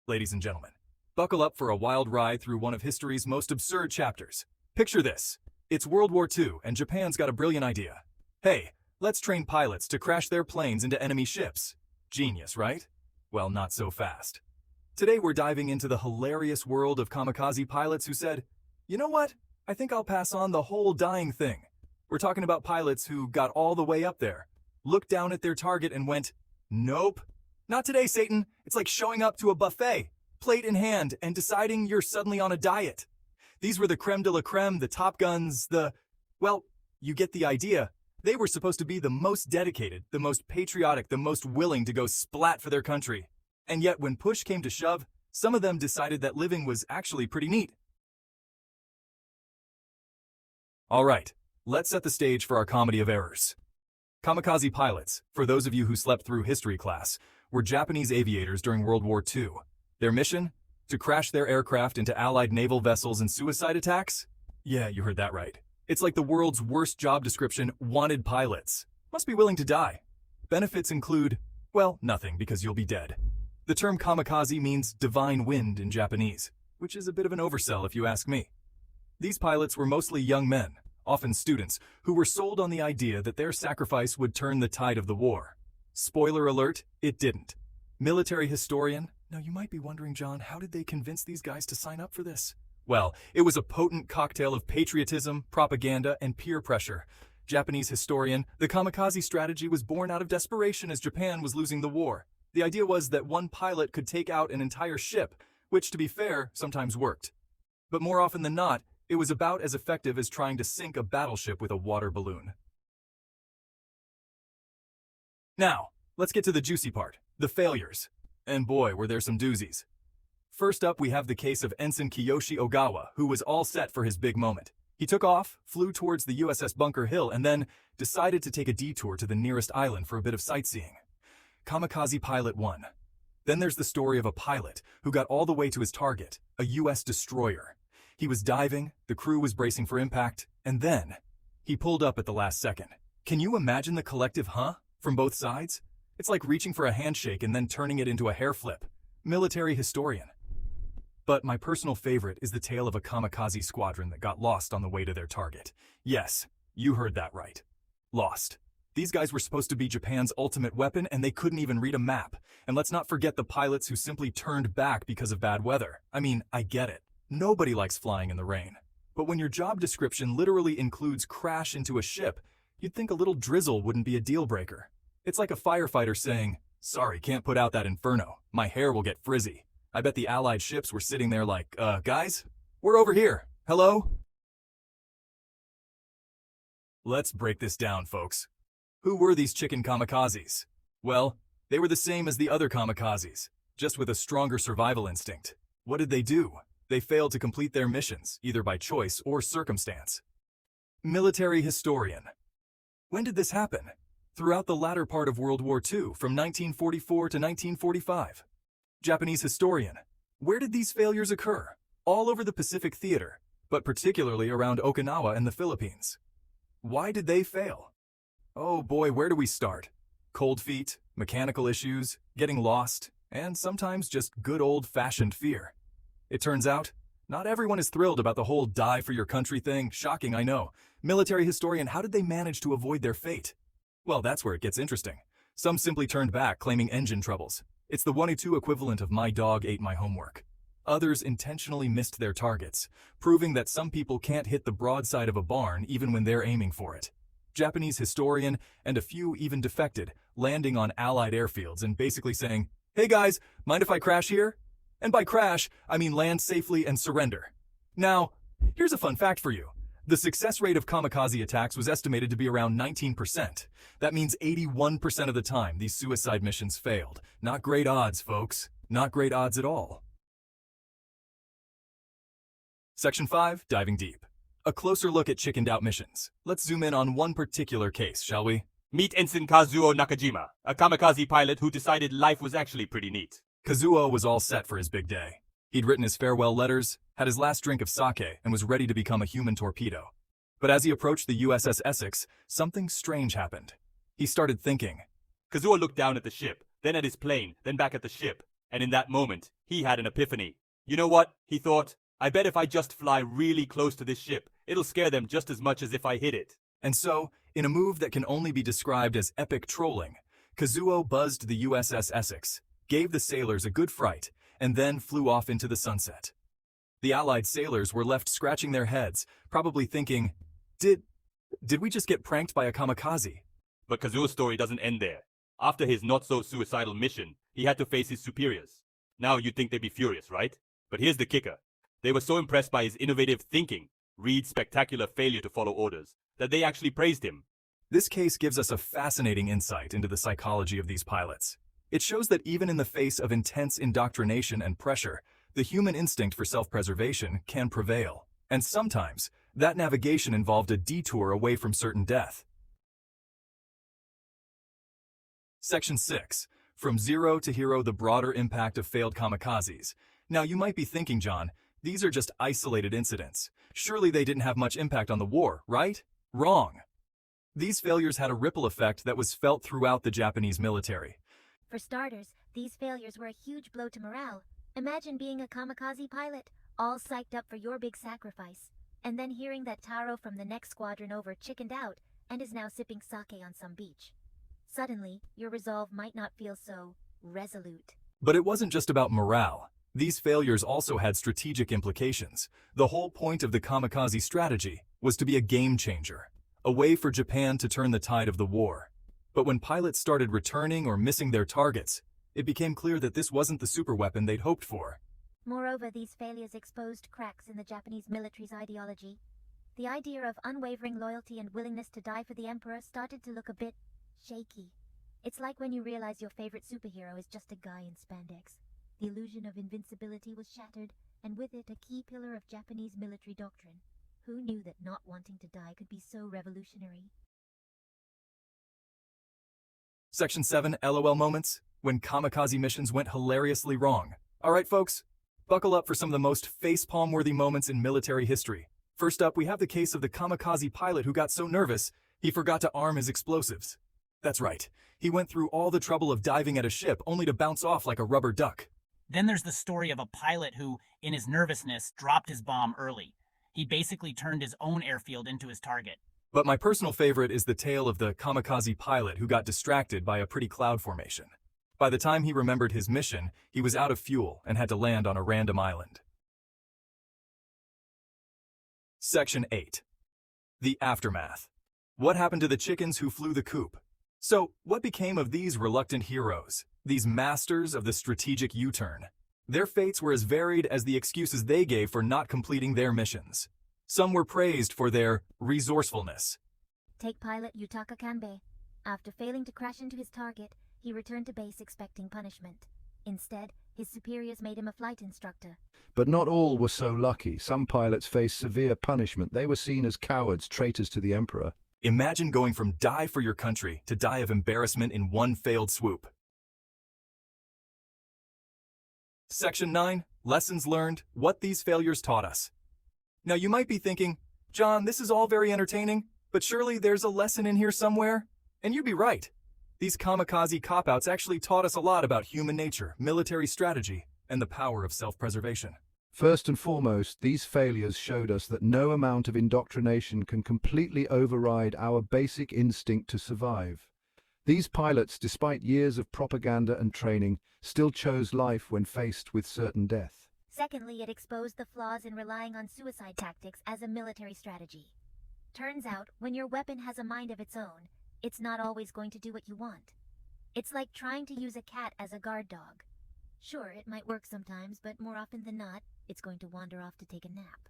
ladies and gentlemen. Buckle up for a wild ride through one of history's most absurd chapters. Picture this. It's World War II, and Japan's got a brilliant idea. Hey, let's train pilots to crash their planes into enemy ships. Genius, right? Well, not so fast. Today we're diving into the hilarious world of kamikaze pilots who said, you know what? I think I'll pass on the whole dying thing. We're talking about pilots who got all the way up there, looked down at their target and went, nope. Not today, Satan. It's like showing up to a buffet, plate in hand, and deciding you're suddenly on a diet. These were the creme de la creme, the Top Guns, well, you get the idea. They were supposed to be the most dedicated, the most patriotic, the most willing to go splat for their country. And yet when push came to shove, some of them decided that living was actually pretty neat. All right, let's set the stage for our comedy of errors. Kamikaze pilots, for those of you who slept through history class, were Japanese aviators during World War II. Their mission? To crash their aircraft into Allied naval vessels in suicide attacks? Yeah, you heard that right. It's like the world's worst job description, wanted pilots. Must be willing to die. Benefits include, well, nothing because you'll be dead. The term kamikaze means divine wind in Japanese, which is a bit of an oversell if you ask me. These pilots were mostly young men, often students, who were sold on the idea that their sacrifice would turn the tide of the war. Spoiler alert, it didn't. Military historian? Now you might be wondering, John, how did they convince these guys to sign up for this? Well, it was a potent cocktail of patriotism, propaganda, and peer pressure. Japanese historian, the kamikaze strategy was born out of desperation as Japan was losing the war. The idea was that one pilot could take out an entire ship, which, to be fair, sometimes worked. But more often than not, it was about as effective as trying to sink a battleship with a water balloon. Now, let's get to the juicy part, the failures. And boy, were there some doozies. First up, we have the case of Ensign Kiyoshi Ogawa, who was all set for his big moment. He took off, flew towards the USS Bunker Hill, and then decided to take a detour to the nearest island for a bit of sightseeing. Kamikaze Pilot 1. Then there's the story of a pilot who got all the way to his target, a US destroyer. He was diving, the crew was bracing for impact, and then he pulled up at the last second. Can you imagine the collective huh from both sides? It's like reaching for a handshake and then turning it into a hair flip. Military historian. But my personal favorite is the tale of a kamikaze squadron that got lost on the way to their target. Yes, you heard that right. Lost. These guys were supposed to be Japan's ultimate weapon, and they couldn't even read a map. And let's not forget the pilots who simply turned back because of bad weather. I mean, I get it. Nobody likes flying in the rain. But when your job description literally includes crash into a ship, you'd think a little drizzle wouldn't be a deal breaker. It's like a firefighter saying, sorry, can't put out that inferno. My hair will get frizzy. I bet the Allied ships were sitting there like, guys, we're over here. Hello? Let's break this down, folks. Who were these chicken kamikazes? Well, they were the same as the other kamikazes, just with a stronger survival instinct. What did they do? They failed to complete their missions, either by choice or circumstance. Military historian. When did this happen? Throughout the latter part of World War II, from 1944 to 1945. Japanese historian. Where did these failures occur? All over the Pacific Theater, but particularly around Okinawa and the Philippines. Why did they fail? Oh boy, where do we start? Cold feet, mechanical issues, getting lost, and sometimes just good old-fashioned fear. It turns out, not everyone is thrilled about the whole die for your country thing. Shocking, I know. Military historian, how did they manage to avoid their fate? Well, that's where it gets interesting. Some simply turned back, claiming engine troubles. It's the 1-2 equivalent of my dog ate my homework. Others intentionally missed their targets, proving that some people can't hit the broadside of a barn even when they're aiming for it. Japanese historian, and a few even defected, landing on Allied airfields and basically saying, hey guys, mind if I crash here? And by crash, I mean land safely and surrender. Now, here's a fun fact for you. The success rate of kamikaze attacks was estimated to be around 19%. That means 81% of the time these suicide missions failed. Not great odds, folks. Not great odds at all. Section 5, Diving Deep. A closer look at chickened out missions. Let's zoom in on one particular case, shall we? Meet Ensign Kazuo Nakajima, a kamikaze pilot who decided life was actually pretty neat. Kazuo was all set for his big day. He'd written his farewell letters, had his last drink of sake, and was ready to become a human torpedo. But as he approached the USS Essex, something strange happened. He started thinking. Kazuo looked down at the ship, then at his plane, then back at the ship. And in that moment, he had an epiphany. You know what? He thought, I bet if I just fly really close to this ship, it'll scare them just as much as if I hit it. And so, in a move that can only be described as epic trolling, Kazuo buzzed the USS Essex, gave the sailors a good fright, and then flew off into the sunset. The Allied sailors were left scratching their heads, probably thinking, Did we just get pranked by a kamikaze? But Kazuo's story doesn't end there. After his not-so-suicidal mission, he had to face his superiors. Now you'd think they'd be furious, right? But here's the kicker. They were so impressed by his innovative thinking, Reed's spectacular failure to follow orders, that they actually praised him. This case gives us a fascinating insight into the psychology of these pilots. It shows that even in the face of intense indoctrination and pressure, the human instinct for self-preservation can prevail. And sometimes, that navigation involved a detour away from certain death. Section 6. From Zero to Hero: The Broader Impact of Failed Kamikazes. Now you might be thinking, John, these are just isolated incidents. Surely they didn't have much impact on the war, right? Wrong. These failures had a ripple effect that was felt throughout the Japanese military. For starters, these failures were a huge blow to morale. Imagine being a kamikaze pilot, all psyched up for your big sacrifice, and then hearing that Taro from the next squadron over chickened out and is now sipping sake on some beach. Suddenly, your resolve might not feel so resolute. But it wasn't just about morale. These failures also had strategic implications. The whole point of the kamikaze strategy was to be a game changer, a way for Japan to turn the tide of the war. But when pilots started returning or missing their targets, it became clear that this wasn't the superweapon they'd hoped for. Moreover, these failures exposed cracks in the Japanese military's ideology. The idea of unwavering loyalty and willingness to die for the emperor started to look a bit shaky. It's like when you realize your favorite superhero is just a guy in spandex. The illusion of invincibility was shattered, and with it a key pillar of Japanese military doctrine. Who knew that not wanting to die could be so revolutionary? Section 7. LOL moments when kamikaze missions went hilariously wrong. Alright folks, buckle up for some of the most facepalm-worthy moments in military history. First up, we have the case of the kamikaze pilot who got so nervous, he forgot to arm his explosives. That's right, he went through all the trouble of diving at a ship only to bounce off like a rubber duck. Then there's the story of a pilot who, in his nervousness, dropped his bomb early. He basically turned his own airfield into his target. But my personal favorite is the tale of the kamikaze pilot who got distracted by a pretty cloud formation. By the time he remembered his mission, he was out of fuel and had to land on a random island. Section 8. The Aftermath. What happened to the chickens who flew the coop? So, what became of these reluctant heroes, these masters of the strategic U-turn? Their fates were as varied as the excuses they gave for not completing their missions. Some were praised for their resourcefulness. Take pilot Yutaka Kanbei. After failing to crash into his target, he returned to base expecting punishment. Instead, his superiors made him a flight instructor. But not all were so lucky. Some pilots faced severe punishment. They were seen as cowards, traitors to the emperor. Imagine going from die for your country to die of embarrassment in one failed swoop. Section 9. Lessons learned: what these failures taught us. Now you might be thinking, John, this is all very entertaining, but surely there's a lesson in here somewhere? And you'd be right. These kamikaze cop-outs actually taught us a lot about human nature, military strategy, and the power of self-preservation. First and foremost, these failures showed us that no amount of indoctrination can completely override our basic instinct to survive. These pilots, despite years of propaganda and training, still chose life when faced with certain death. Secondly, it exposed the flaws in relying on suicide tactics as a military strategy. Turns out, when your weapon has a mind of its own, it's not always going to do what you want. It's like trying to use a cat as a guard dog. Sure, it might work sometimes, but more often than not, it's going to wander off to take a nap.